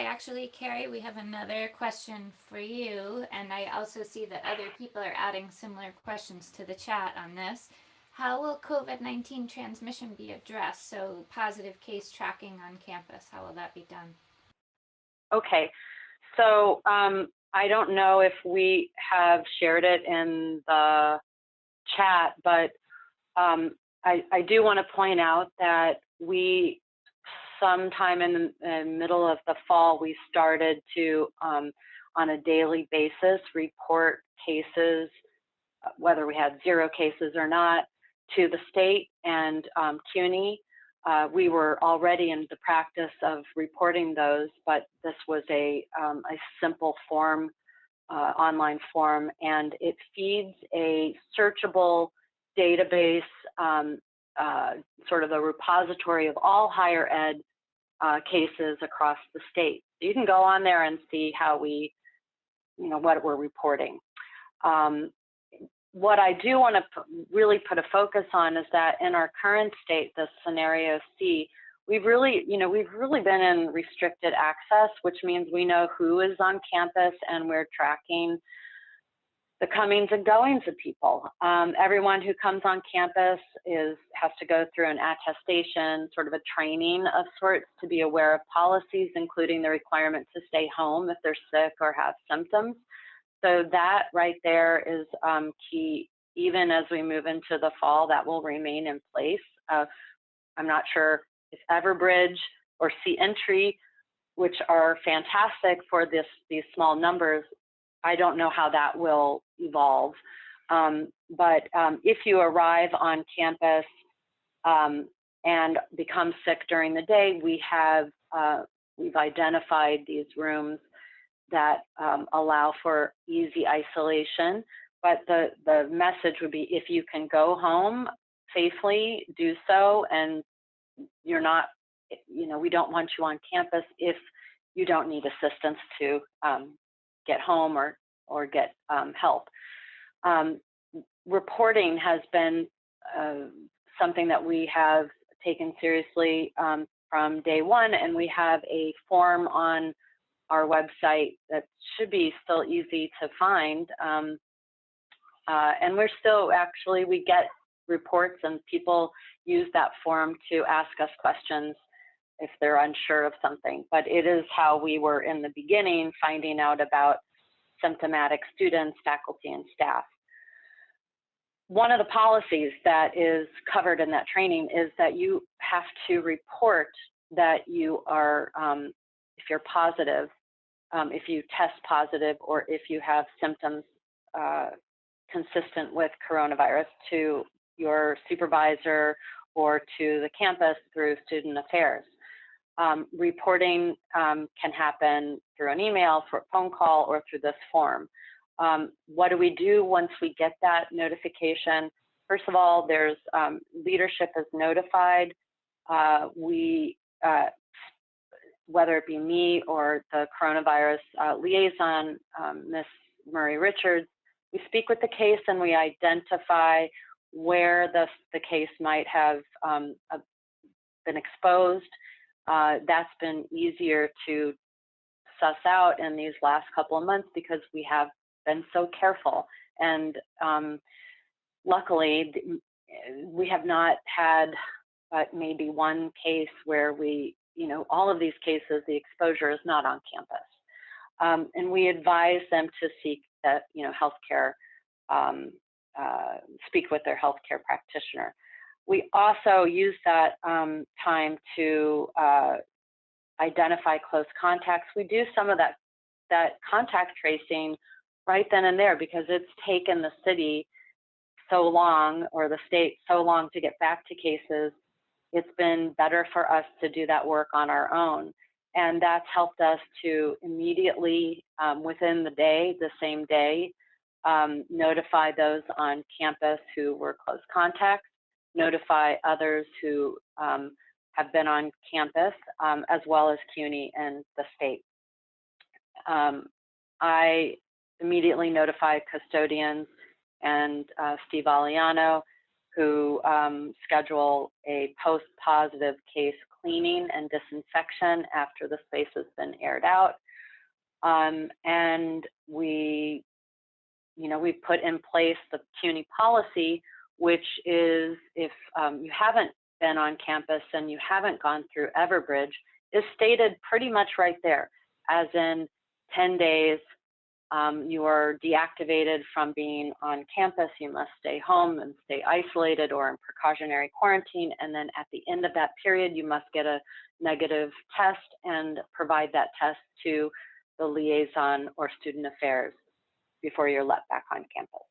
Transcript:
Actually, Carrie, we have another question for you, and I also see that other people are adding similar questions to the chat on this. How will COVID-19 transmission be addressed? So positive case tracking on campus, how will that be done? Okay, so I don't know if we have shared it in the chat, but I do want to point out that we, sometime in the middle of the fall, we started to, on a daily basis, report cases, whether we had 0 cases or not, to the state and CUNY. We were already in the practice of reporting those, but this was a simple form, online form, and it feeds a searchable database, sort of a repository of all higher ed cases across the state. You can go on there and see how we, what we're reporting. What I do want to really put a focus on is that in our current state, the scenario C, we've really been in restricted access, which means we know who is on campus and we're tracking the comings and goings of people. Everyone who comes on campus has to go through an attestation, sort of a training of sorts, to be aware of policies, including the requirement to stay home if they're sick or have symptoms. So that right there is key. Even as we move into the fall, that will remain in place. I'm not sure if Everbridge or C-Entry, which are fantastic for these small numbers, I don't know how that will evolve. But if you arrive on campus and become sick during the day, we've identified these rooms that allow for easy isolation. But the message would be, if you can go home safely, do so, and you're not, we don't want you on campus if you don't need assistance to get home or get help. Reporting has been something that we have taken seriously from day one, and we have a form on our website that should be still easy to find. And we're still, actually, we get reports and people use that form to ask us questions if they're unsure of something. But it is how we were in the beginning, finding out about symptomatic students, faculty, and staff. One of the policies that is covered in that training is that you have to report that you are, if you're positive, if you test positive, or if you have symptoms consistent with coronavirus, to your supervisor or to the campus through student affairs. Reporting can happen through an email, through a phone call, or through this form. What do we do once we get that notification? First of all, there's leadership is notified. Whether it be me or the coronavirus liaison, Ms. Murray Richards, we speak with the case and we identify where the case might have been exposed. That's been easier to suss out in these last couple of months because we have been so careful. And luckily, we have not had but maybe one case where we, all of these cases, the exposure is not on campus. And we advise them to seek that, healthcare, speak with their healthcare practitioner. We also use that time to identify close contacts. We do some of that contact tracing right then and there because it's taken the city so long, or the state so long, to get back to cases. It's been better for us to do that work on our own. And that's helped us to immediately, within the same day, notify those on campus who were close contacts, notify others who have been on campus, as well as CUNY and the state. I immediately notified custodians and Steve Aliano, who schedule a post-positive case cleaning and disinfection after the space has been aired out. And we put in place the CUNY policy, which is if you haven't been on campus and you haven't gone through Everbridge, is stated pretty much right there, as in 10 days, you are deactivated from being on campus. You must stay home and stay isolated or in precautionary quarantine. And then at the end of that period, you must get a negative test and provide that test to the liaison or student affairs before you're let back on campus.